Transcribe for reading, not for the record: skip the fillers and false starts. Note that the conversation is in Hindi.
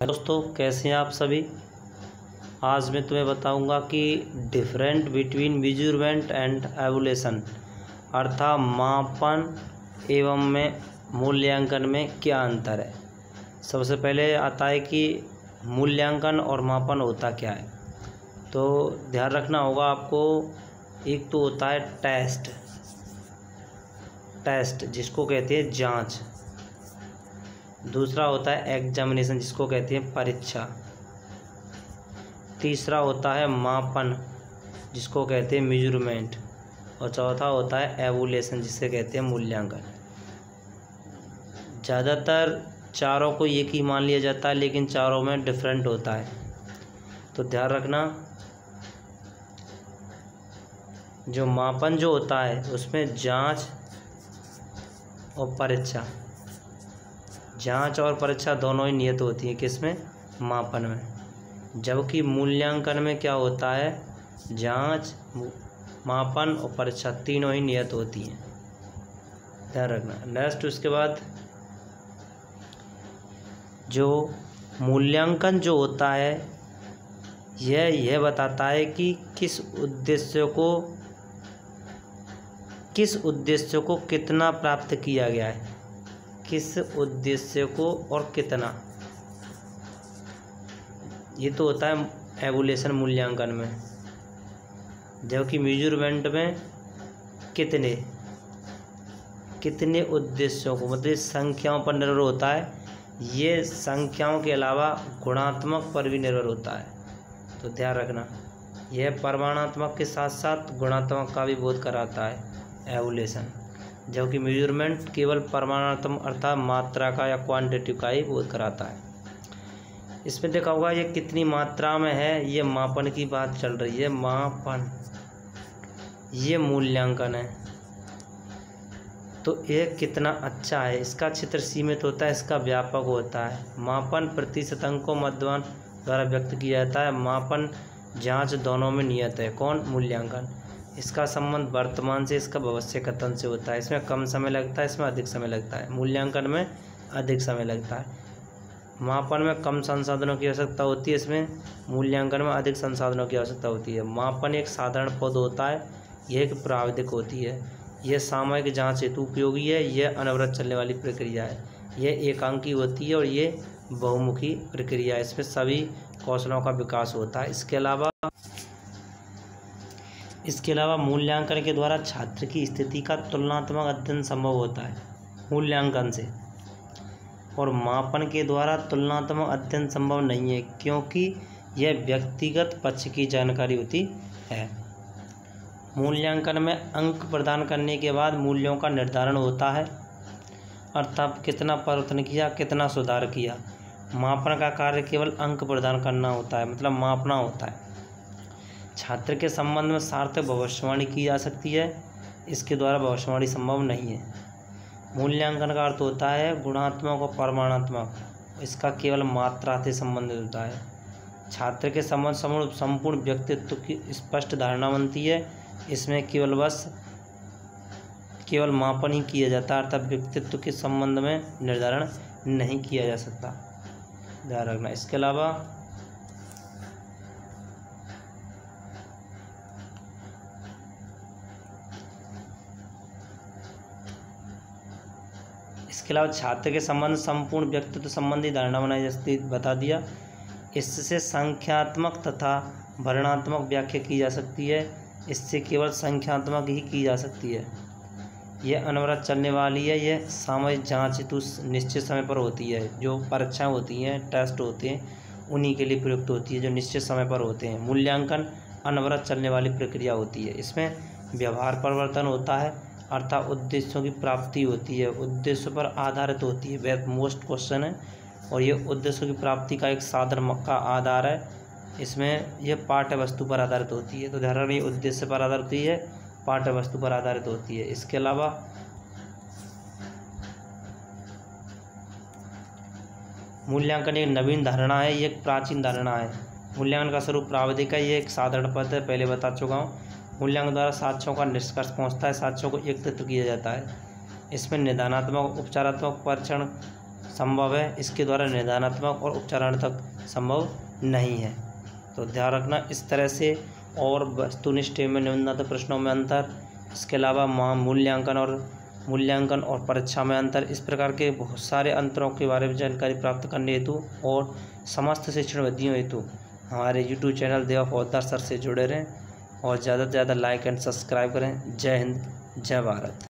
दोस्तों, कैसे हैं आप सभी। आज मैं तुम्हें बताऊंगा कि different between measurement and evolution अर्थात मापन एवं में मूल्यांकन में क्या अंतर है। सबसे पहले आता है कि मूल्यांकन और मापन होता क्या है। तो ध्यान रखना होगा आपको। एक तो होता है टेस्ट जिसको कहते हैं जांच। दूसरा होता है एग्जामिनेशन जिसको कहते हैं परीक्षा। तीसरा होता है मापन जिसको कहते हैं मेजरमेंट। और चौथा होता है एवोल्यूशन जिसे कहते हैं मूल्यांकन। ज़्यादातर चारों को एक ही मान लिया जाता है, लेकिन चारों में डिफरेंट होता है। तो ध्यान रखना, जो मापन जो होता है उसमें जांच और परीक्षा, जांच और परीक्षा दोनों ही नियत होती है किसमें, मापन में। जबकि मूल्यांकन में क्या होता है, जांच, मापन और परीक्षा तीनों ही नियत होती हैं। ध्यान रखना। नेक्स्ट उसके बाद जो मूल्यांकन जो होता है यह बताता है कि किस उद्देश्य को कितना प्राप्त किया गया है, किस उद्देश्य को और कितना। ये तो होता है एवोल्यूशन मूल्यांकन में। जबकि मेजरमेंट में कितने उद्देश्यों को, मतलब संख्याओं पर निर्भर होता है। ये संख्याओं के अलावा गुणात्मक पर भी निर्भर होता है। तो ध्यान रखना, यह परिमाणात्मक के साथ साथ गुणात्मक का भी बोध कराता है एवोल्यूशन। जबकि मेजरमेंट केवल परिमाणात्मक अर्थात मात्रा का या क्वांटिटी का ही बोध कराता है। इसमें देखा होगा ये कितनी मात्रा में है, ये मापन की बात चल रही है। मापन, ये मूल्यांकन है। तो ये कितना अच्छा है, इसका क्षेत्र सीमित होता है, इसका व्यापक होता है। मापन प्रतिशत अंकों मध्यमान द्वारा व्यक्त किया जाता है। मापन जांच दोनों में नियत है। कौन, मूल्यांकन। इसका संबंध वर्तमान से इसका भविष्य कथन से होता है। इसमें कम समय लगता है, इसमें अधिक समय लगता है। मूल्यांकन में अधिक समय लगता है। मापन में कम संसाधनों की आवश्यकता होती है, इसमें मूल्यांकन में अधिक संसाधनों की आवश्यकता होती है। मापन एक साधारण पद होता है, यह एक प्राविधिक होती है। यह सामयिक जांच हेतु उपयोगी है। यह अनवरत चलने वाली प्रक्रिया है। यह एकांकी होती है और ये बहुमुखी प्रक्रिया है। इसमें सभी कौशलों का विकास होता है। इसके अलावा मूल्यांकन के द्वारा छात्र की स्थिति का तुलनात्मक अध्ययन संभव होता है मूल्यांकन से, और मापन के द्वारा तुलनात्मक अध्ययन संभव नहीं है, क्योंकि यह व्यक्तिगत पक्ष की जानकारी होती है। मूल्यांकन में अंक प्रदान करने के बाद मूल्यों का निर्धारण होता है, अर्थात कितना परिवर्तन किया, कितना सुधार किया। मापन का कार्य केवल अंक प्रदान करना होता है, मतलब मापना होता है। छात्र के संबंध में सार्थक भविष्यवाणी की जा सकती है, इसके द्वारा भविष्यवाणी संभव नहीं है। मूल्यांकन का अर्थ होता है गुणात्मक और परिमाणात्मक, इसका केवल मात्रा से संबंधित होता है। छात्र के संबंध संपूर्ण व्यक्तित्व की स्पष्ट धारणा बनती है। इसमें केवल मापन ही किया जाता है, अर्थात व्यक्तित्व के संबंध में निर्धारण नहीं किया जा सकता। ध्यान रखना। इसके अलावा छात्र के संबंध संपूर्ण व्यक्तित्व संबंधी धारणा बनाई जाती, बता दिया। इससे संख्यात्मक तथा वर्णनात्मक व्याख्या की जा सकती है। इससे केवल संख्यात्मक ही की जा सकती है। यह अनवरत चलने वाली है। यह सामयिक जांच हेतु निश्चित समय पर होती है। जो परीक्षाएं होती हैं, टेस्ट होते हैं, उन्हीं के लिए प्रयुक्त होती है जो निश्चित समय पर होते हैं। मूल्यांकन अनवरत चलने वाली प्रक्रिया होती है। इसमें व्यवहार परिवर्तन होता है, अर्थात उद्देश्यों की प्राप्ति होती है, उद्देश्य पर आधारित होती है। वह मोस्ट क्वेश्चन है, और ये उद्देश्यों की प्राप्ति का एक साधन का आधार है। इसमें यह पाठ्य वस्तु पर आधारित होती है। तो ध्यान रखना, उद्देश्य पर आधारित होती है, पाठ्य वस्तु पर आधारित होती है। इसके अलावा मूल्यांकन एक नवीन धारणा है, ये एक प्राचीन धारणा है। मूल्यांकन का स्वरूप प्राविधिक है, ये एक साधारण पद है, पहले बता चुका हूँ। मूल्यांकन द्वारा साक्ष्यों का निष्कर्ष पहुँचता है, साक्ष्यों को एकत्रित किया जाता है। इसमें निदानात्मक, उपचारात्मक परीक्षण संभव है, इसके द्वारा निदानात्मक और उपचारात्मक संभव नहीं है। तो ध्यान रखना इस तरह से। और वस्तुनिष्ठ एवं निबंधात्मक प्रश्नों में अंतर, इसके अलावा मूल्यांकन और परीक्षा में अंतर, इस प्रकार के बहुत सारे अंतरों के बारे में जानकारी प्राप्त करने हेतु और समस्त शिक्षण विधियों हेतु हमारे YouTube चैनल देवा पोद्दार सर से जुड़े रहें और ज़्यादा से ज़्यादा लाइक एंड सब्सक्राइब करें। जय हिंद, जय भारत।